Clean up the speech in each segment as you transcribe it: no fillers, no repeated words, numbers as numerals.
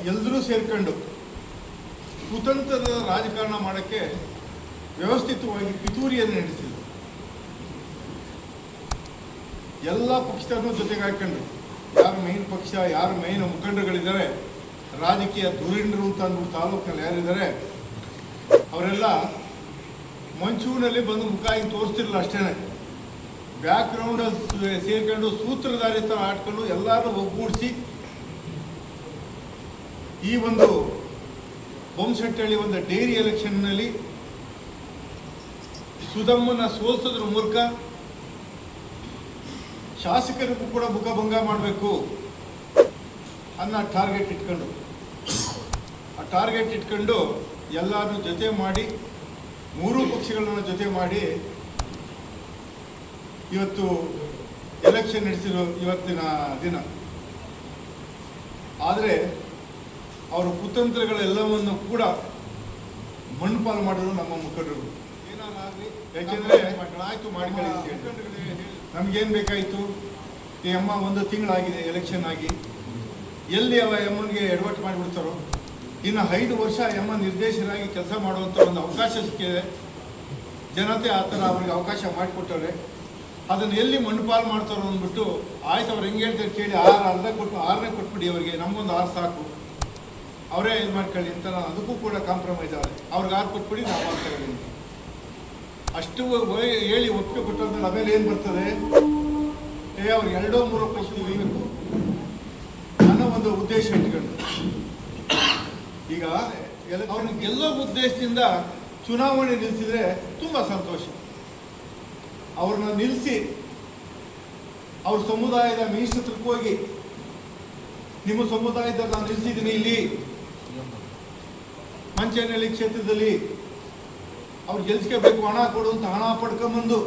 ಎಲ್ಲರೂ ಸೇರ್ಕೊಂಡು ಕುತಂತ್ರದ ರಾಜಕಾರಣ ಮಾಡೋಕ್ಕೆ ವ್ಯವಸ್ಥಿತವಾಗಿ ಪಿತೂರಿಯನ್ನು ನಡೆಸಿದರು. ಎಲ್ಲ ಪಕ್ಷದನ್ನು ಜೊತೆಗೆ ಹಾಕೊಂಡು ಯಾರು ಮೈನ್ ಪಕ್ಷ, ಯಾರು ಮೈನ್ ಮುಖಂಡರುಗಳಿದ್ದಾರೆ, ರಾಜಕೀಯ ಧುರೀಣರು ಅಂತ ಅಂದ್ಬಿಟ್ಟು ತಾಲೂಕಿನಲ್ಲಿ ಯಾರಿದ್ದಾರೆ ಅವರೆಲ್ಲ ಮಂಚೂರಿನಲ್ಲಿ ಬಂದು ಮುಖ ಹಿಂಗೆ ತೋರಿಸ್ತಿರಲಿಲ್ಲ ಅಷ್ಟೇ. ಬ್ಯಾಕ್ಗ್ರೌಂಡಲ್ಲಿ ಸೇರ್ಕೊಂಡು ಸೂತ್ರಧಾರಿ ಥರ ಆಡ್ಕೊಂಡು ಎಲ್ಲರೂ ಒಗ್ಗೂಡಿಸಿ ಈ ಒಂದು ಬೊಮ್ಮಸಟ್ಟಹಳ್ಳಿ ಒಂದು ಡೈರಿ ಎಲೆಕ್ಷನ್ನಲ್ಲಿ ಸುಧಮ್ಮನ ಸೋಲಿಸೋದ್ರ ಮೂಲಕ ಶಾಸಕರಿಗೂ ಕೂಡ ಮುಖಭಂಗ ಮಾಡಬೇಕು ಅನ್ನೋ ಟಾರ್ಗೆಟ್ ಇಟ್ಕೊಂಡು ಎಲ್ಲರನ್ನೂ ಜೊತೆ ಮಾಡಿ, ಮೂರೂ ಪಕ್ಷಗಳನ್ನ ಜೊತೆ ಮಾಡಿ ಇವತ್ತು ಎಲೆಕ್ಷನ್ ನಡೆಸಿರೋ ಇವತ್ತಿನ ದಿನ. ಆದರೆ ಅವರ ಕುತಂತ್ರಗಳೆಲ್ಲವನ್ನು ಕೂಡ ಮಣ್ಣುಪಾಲು ಮಾಡಿದ್ರು ನಮ್ಮ ಮುಖಂಡರು. ಏನಾಗಲಿ, ಯಾಕೆಂದರೆ ಆಯಿತು ಮಾಡ್ಕೊಳ್ಳಿ, ನಮಗೇನು ಬೇಕಾಯಿತು? ಈ ಅಮ್ಮ 1 ತಿಂಗಳಾಗಿದೆ ಎಲೆಕ್ಷನ್ ಆಗಿ, ಎಲ್ಲಿ ಅವ ಎಮ್ಮನಿಗೆ ಎಡವಟ್ಟು ಮಾಡಿಬಿಡ್ತಾರೋ. ಇನ್ನು 5 ವರ್ಷ ಎಮ್ಮ ನಿರ್ದೇಶಕರಾಗಿ ಕೆಲಸ ಮಾಡುವಂಥ ಒಂದು ಅವಕಾಶ ಸಿಕ್ಕಿದೆ. ಜನತೆ ಆ ಥರ ಅವ್ರಿಗೆ ಅವಕಾಶ ಮಾಡಿಕೊಟ್ಟವ್ರೆ. ಅದನ್ನು ಎಲ್ಲಿ ಮಣ್ಣುಪಾಲು ಮಾಡ್ತಾರೋ ಅಂದ್ಬಿಟ್ಟು ಆಯ್ತು, ಅವ್ರು ಹೆಂಗೆ ಹೇಳ್ತಾರೆ ಕೇಳಿ, 6ನೇ ಕೊಟ್ಬಿಡಿ ಅವ್ರಿಗೆ, ನಮಗೊಂದು 6 ಸಾಕು, ಅವರೇ ಇದು ಮಾಡ್ಕೊಳ್ಳಿ ಅಂತ. ನಾನು ಅದಕ್ಕೂ ಕೂಡ ಕಾಂಪ್ರಮೈಸ್ ಆಗಿದೆ. ಅವ್ರಿಗೆ 6 ಕೊಟ್ಬಿಡಿ, ನಾವು ಮಾಡ್ಕೊಳ್ಳಿ ಅಷ್ಟು ಹೇಳಿ ಒಪ್ಪಿಗೆ ಕೊಟ್ಟಂದ್ರೆ ಆಮೇಲೆ ಏನು ಬರ್ತದೆ? ಅವ್ರಿಗೆ 2-3 ಕೊಡ್ತೀವಿ ಅನ್ನೋ ಒಂದು ಉದ್ದೇಶ ಇಟ್ಕೊಂಡು ಈಗ ಅವ್ರನ್ನ ಗೆಲ್ಲೋ ಉದ್ದೇಶದಿಂದ ಚುನಾವಣೆ ನಿಲ್ಲಿಸಿದ್ರೆ ತುಂಬ ಸಂತೋಷ. ಅವ್ರನ್ನ ನಿಲ್ಲಿಸಿ ಅವ್ರ ಸಮುದಾಯದ ಮಿನಿಸ್ಟ್ರಿಗೆ ಹೋಗಿ, ನಿಮ್ಮ ಸಮುದಾಯದ ನಾನು ನಿಲ್ಲಿಸಿದ್ದೀನಿ ಇಲ್ಲಿ ಮಂಚೇನಹಳ್ಳಿ ಕ್ಷೇತ್ರದಲ್ಲಿ, ಅವ್ರು ಗೆಲ್ಸ್ಕೋಬೇಕು, ಹಣ ಕೊಡು ಅಂತ ಹಣ ಪಡ್ಕೊಂಬಂದು,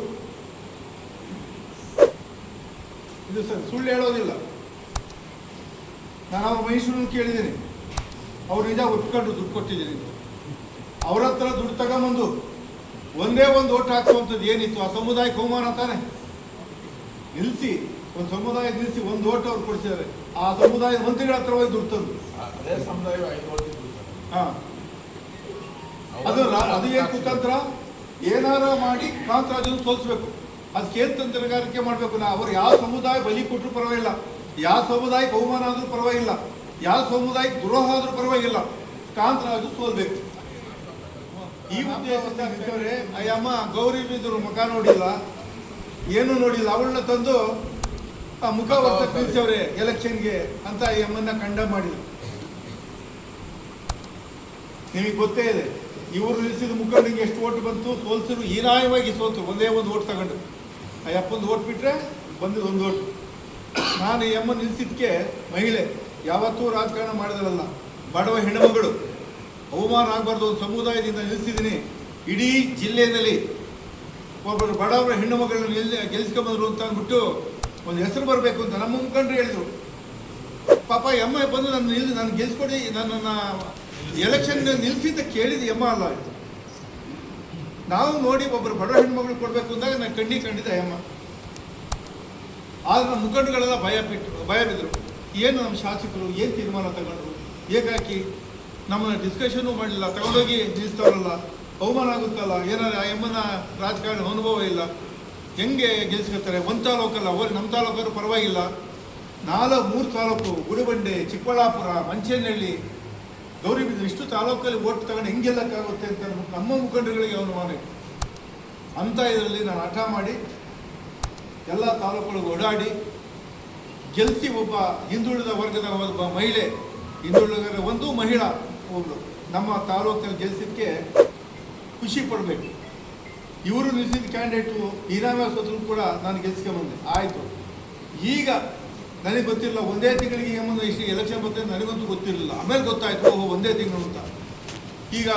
ಇದು ಸರ್ ಸುಳ್ಳು ಹೇಳೋದಿಲ್ಲ. ನಾನು ಅವ್ರ ಮೈಸೂರನ್ನು ಕೇಳಿದ್ದೀನಿ, ಅವ್ರು ನಿಜ ಒಪ್ಕೊಂಡು ದುಡ್ಡು ಕೊಟ್ಟಿದ್ದೀನಿ. ಅವ್ರ ಹತ್ರ ದುಡ್ಡು ತಗೊಂಬಂದು ಒಂದೇ ಒಂದು ಓಟ್ ಹಾಕ್ಸುವಂಥದ್ದು ಏನಿತ್ತು? ಆ ಸಮುದಾಯಕ್ಕೆ ಅವಮಾನ ತಾನೆ. ನಿಲ್ಲಿಸಿ ಒಂದು ಸಮುದಾಯ ನಿಲ್ಲಿಸಿ 1 ಓಟ್ ಅವ್ರು ಕೊಡಿಸಿದ್ದಾರೆ. ಆ ಸಮುದಾಯದ ಮಂತ್ರಿಗಳ ಹತ್ರ ಹೋಗಿ ದುಡ್ಡು ತಂದು ಅದು ಏನು ಕುತಂತ್ರ? ಏನಾರ ಮಾಡಿ ಕಾಂತರಾಜನ್ನು ಸೋಲಿಸ್ಬೇಕು. ಅದಕ್ಕೆ ಏನು ತಂತ್ರಗಾರಿಕೆ ಮಾಡಬೇಕು? ಅವ್ರು ಯಾವ ಸಮುದಾಯ ಬಲಿ ಕೊಟ್ಟರು ಪರವಾಗಿಲ್ಲ, ಯಾವ ಸಮುದಾಯಕ್ಕೆ ಅವಮಾನ ಆದ್ರೂ ಪರವಾಗಿಲ್ಲ, ಯಾವ ಸಮುದಾಯಕ್ಕೆ ದ್ರೋಹ ಆದ್ರೂ ಪರವಾಗಿಲ್ಲ, ಕಾಂತರಾಜು ಸೋಲ್ಬೇಕು. ಈ ಉದ್ದೇಶದಿಂದ ನಿಂತವ್ರೆ. ಅಯ್ಯಮ್ಮ ಗೌರಿ ಬಿದ್ರು ಮುಖ ನೋಡಿಲ್ಲ, ಏನೂ ನೋಡಿಲ್ಲ, ಅವಳನ್ನ ತಂದು ಆ ಮುಖ ವರ್ಷಕ್ಕೆ ನಿಲ್ಸವ್ರೆ ಎಲೆಕ್ಷನ್ಗೆ ಅಂತ ಈ ಅಮ್ಮನ್ನ ಕಂಡಮ್ ಮಾಡಿದ್ರು. ನಿಮಗೆ ಗೊತ್ತೇ ಇದೆ, ಇವರು ನಿಲ್ಲಿಸಿದ ಮುಖಂಡರಿಗೆ ಎಷ್ಟು ಓಟ್ ಬಂತು, ಸೋಲ್ಸಿದ್ರು, ಹೀನಾಯವಾಗಿ ಸೋತರು. ಒಂದೇ ಒಂದು ಓಟ್ ತಗೊಂಡು ಅಯ್ಯಪ್ಪಂದು ಓಟ್ ಬಿಟ್ರೆ ಬಂದಿದ್ದು 1 ಓಟ್. ನಾನು ಈ ಅಮ್ಮ ನಿಲ್ಲಿಸಿದ್ಕೆ ಮಹಿಳೆ ಯಾವತ್ತೂ ರಾಜಕಾರಣ ಮಾಡಿದ್ರಲ್ಲ, ಬಡವ ಹೆಣ್ಣುಮಗಳು, ಅವಮಾನ ಆಗಬಾರ್ದು, ಒಂದು ಸಮುದಾಯದಿಂದ ನಿಲ್ಲಿಸಿದ್ದೀನಿ. ಇಡೀ ಜಿಲ್ಲೆಯಲ್ಲಿ ಒಬ್ಬರು ಬಡವರ ಹೆಣ್ಣು ಮಗಳನ್ನ ಗೆಲ್ಸ್ಕೊಂಬಂದ್ರು ಅಂತ ಅಂದ್ಬಿಟ್ಟು ಒಂದು ಹೆಸರು ಬರಬೇಕು ಅಂತ ನಮ್ಮ ಮುಖಂಡರು ಹೇಳಿದರು. ಪಾಪ ಎಮ್ಮ ಬಂದು ನಾನು ಗೆಲ್ಸ್ಕೊಡಿ, ನನ್ನನ್ನು ಎಲೆಕ್ಷನ್ ನಿಲ್ಲಿಸಿ ಅಂತ ಕೇಳಿದ ಎಮ್ಮ ಅಲ್ಲ. ನಾವು ನೋಡಿ ಒಬ್ಬರು ಬಡ ಹೆಣ್ಮಗಳು ಕೊಡಬೇಕು ಅಂದಾಗ ನಾನು ಕಂಡಿದ್ದೆ ಎಮ್ಮ. ಆದರೆ ನಮ್ಮ ಮುಖಂಡಗಳೆಲ್ಲ ಭಯ ಬಿದ್ದರು. ಏನು ನಮ್ಮ ಶಾಸಕರು ಏನು ತೀರ್ಮಾನ ತಗೊಂಡ್ರು, ಏಕಾಕಿ ನಮ್ಮನ್ನ ಡಿಸ್ಕಷನ್ನು ಮಾಡಲಿಲ್ಲ, ತಗೊಂಡೋಗಿ ನಿಲ್ಲಿಸ್ತಾರಲ್ಲ, ಅವಮಾನ ಆಗುತ್ತಲ್ಲ, ಏನಾರ ಆ ಎಮ್ಮನ ರಾಜಕಾರಣ ಅನುಭವ ಇಲ್ಲ, ಹೆಂಗೆ ಗೆಲ್ಸ್ಕೊತಾರೆ? 1 ತಾಲೂಕಲ್ಲ, ನಮ್ಮ ತಾಲೂಕರು ಪರವಾಗಿಲ್ಲ, 3 ತಾಲೂಕು, ಗುಡಿಬಂಡೆ, ಚಿಕ್ಕಬಳ್ಳಾಪುರ, ಮಂಚೇನಹಳ್ಳಿ, ಗೌರಿಬಿದನೂರು, ಇಷ್ಟು ತಾಲೂಕಲ್ಲಿ ಓಟ್ ತಗೊಂಡು ಹೆಂಗೆ ಗೆಲ್ಲಕ್ಕಾಗುತ್ತೆ ಅಂತ ಅಂದ್ಬಿಟ್ಟು ನಮ್ಮ ಮುಖಂಡರುಗಳಿಗೆ ಅವಮಾನ ಇತ್ತು. ಅಂಥ ಇದರಲ್ಲಿ ನಾನು ಹಠ ಮಾಡಿ ಎಲ್ಲ ತಾಲೂಕುಗಳಿಗೆ ಓಡಾಡಿ ಗೆಲ್ಸಿ ಒಬ್ಬ ಹಿಂದುಳಿದ ವರ್ಗದ ಒಬ್ಬ ಮಹಿಳೆ, ಹಿಂದುಳಿದ ಒಂದು ಮಹಿಳಾ ಒಬ್ಬರು ನಮ್ಮ ತಾಲೂಕಿನಲ್ಲಿ ಗೆಲ್ಸಿದ್ದಕ್ಕೆ ಖುಷಿ ಪಡಬೇಕು. ಇವರು ನಿಲ್ಲಿಸಿದ ಕ್ಯಾಂಡಿಡೇಟು ಹೀರಾಮ ಸೋತರು ಕೂಡ ನಾನು ಗೆಲ್ಸ್ಕೊಂಬಂದೆ. ಆಯಿತು, ಈಗ ನನಗೆ ಗೊತ್ತಿಲ್ಲ, 1 ತಿಂಗಳಿಗೆ ಮುಂದೆ ಇಷ್ಟು ಎಲೆಕ್ಷನ್ ಬರ್ತದೆ ನನಗಂತೂ ಗೊತ್ತಿರಲಿಲ್ಲ. ಆಮೇಲೆ ಗೊತ್ತಾಯ್ತು, ಓಹೋ 1 ತಿಂಗಳು ಅಂತ. ಈಗ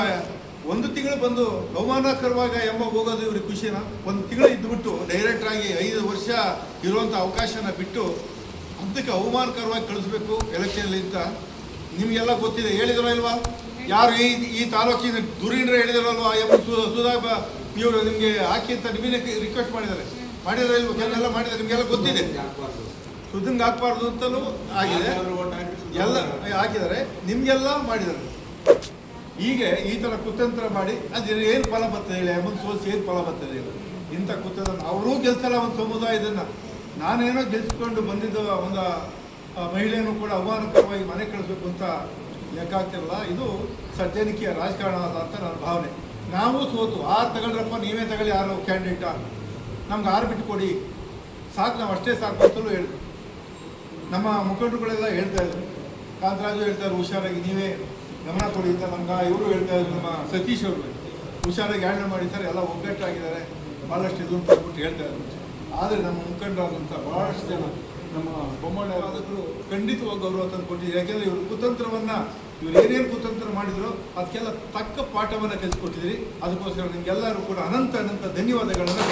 1 ತಿಂಗಳು ಬಂದು ಅವಮಾನಕರವಾಗಿ ಎಮ್ಮ ಹೋಗೋದು ಇವ್ರಿಗೆ ಖುಷಿನ? 1 ತಿಂಗಳು ಇದ್ದುಬಿಟ್ಟು ಡೈರೆಕ್ಟ್ರಾಗಿ 5 ವರ್ಷ ಇರುವಂಥ ಅವಕಾಶನ ಬಿಟ್ಟು ಅದಕ್ಕೆ ಅವಮಾನಕರವಾಗಿ ಕಳಿಸ್ಬೇಕು ಎಲೆಕ್ಷನಲ್ಲಿ ಅಂತ ನಿಮಗೆಲ್ಲ ಗೊತ್ತಿದೆ. ಹೇಳಿದ್ರೋ ಇಲ್ವಾ? ಯಾರು ಈ ತಾಲೂಕಿನ ಧುರೀಣರು ಹೇಳಿದಾರಲ್ವಾ? ಎಮ್ಮ ಸುಧಾ ಇವರು ನಿಮಗೆ ಹಾಕಿ ಅಂತ ನಿಮಗೆ ರಿಕ್ವೆಸ್ಟ್ ಮಾಡಿದ್ದಾರೆ ಇಲ್ವ? ಕೆಲವೆಲ್ಲ ಮಾಡಿದ್ದಾರೆ, ನಿಮಗೆಲ್ಲ ಗೊತ್ತಿದೆ. ಸುದ್ದಂಗೆ ಹಾಕ್ಬಾರ್ದು ಅಂತಲೂ ಆಗಿದೆ, ಎಲ್ಲ ಹಾಕಿದ್ದಾರೆ, ನಿಮಗೆಲ್ಲ ಮಾಡಿದ್ದಾರೆ. ಹೀಗೆ ಈ ಥರ ಕುತಂತ್ರ ಮಾಡಿ ಅದು ಏನು ಫಲ ಬರ್ತದೆ ಹೇಳಿ, ಮುಂದೆ ಸೋಸಿ ಏನು ಫಲ ಬರ್ತದೆ ಹೇಳಿ. ಇಂಥ ಕುತಂತ್ರ ಅವರೂ ಗೆಲ್ಸಲ್ಲ ಒಂದು ಸಮುದಾಯದನ್ನು. ನಾನೇನೋ ಗೆಲ್ಸ್ಕೊಂಡು ಬಂದಿದ್ದು ಒಂದು ಮಹಿಳೆಯನ್ನು ಕೂಡ ಅವಮಾನಕರವಾಗಿ ಮನೆ ಕಳಿಸ್ಬೇಕು ಅಂತ ಲೆಕ್ಕ ಹಾಕ್ತಿರಲ್ಲ. ಇದು ಸಜ್ಜನಿಕೆಯ ರಾಜಕಾರಣ ಅಲ್ಲ ಅಂತ ನನ್ನ ಭಾವನೆ. ನಾವು ಸೋತು 6 ತಗೊಳ್ರಪ್ಪ, ನೀವೇ ತಗೊಳ್ಳಿ, ಯಾರು ಕ್ಯಾಂಡಿಡೇಟಾ, ನಮ್ಗೆ 6 ಬಿಟ್ಟು ಕೊಡಿ ಸಾಕು, ನಾವು ಅಷ್ಟೇ ಸಾಕು ಅಂತಲೂ ಹೇಳಿದ್ರು. ನಮ್ಮ ಮುಖಂಡರುಗಳೆಲ್ಲ ಹೇಳ್ತಾ ಇದ್ರು, ಕಾಂತರಾಜು ಹೇಳ್ತಾರೆ ಹುಷಾರಾಗಿ ನೀವೇ ಗಮನ ಕೊಡಿ ಅಂತ. ನಮ್ಗೆ ಇವರು ಹೇಳ್ತಾ ಇದ್ರು, ನಮ್ಮ ಸತೀಶ್ ಅವರು ಹುಷಾರಾಗಿ ಹ್ಯಾಂಡಲ್ ಮಾಡಿ ಸರ್, ಎಲ್ಲ ಒಗ್ಗಟ್ಟಾಗಿದ್ದಾರೆ, ಭಾಳಷ್ಟು ಇದು ಅಂತ ಹೇಳ್ಬಿಟ್ಟು ಹೇಳ್ತಾ ಇದ್ರು. ಆದರೆ ನಮ್ಮ ಮುಖಂಡರಾದಂಥ ಭಾಳಷ್ಟು ಜನ ನಮ್ಮ ಬೊಮ್ಮಳ್ಳಿ ಆದರೂ ಖಂಡಿತವಾಗಿ ಗೌರವ ತಂದು ಕೊಟ್ಟಿದ್ದಾರೆ. ಯಾಕೆಂದರೆ ಇವರು ಕುತಂತ್ರವನ್ನು, ಇವ್ರು ಏನೇನು ಕುತಂತ್ರ ಮಾಡಿದ್ರು ಅದಕ್ಕೆಲ್ಲ ತಕ್ಕ ಪಾಠವನ್ನು ಕಲಿಸ್ಕೊಟ್ಟಿದ್ದೀರಿ. ಅದಕ್ಕೋಸ್ಕರ ನಿಮಗೆಲ್ಲರೂ ಕೂಡ ಅನಂತ ಧನ್ಯವಾದಗಳನ್ನು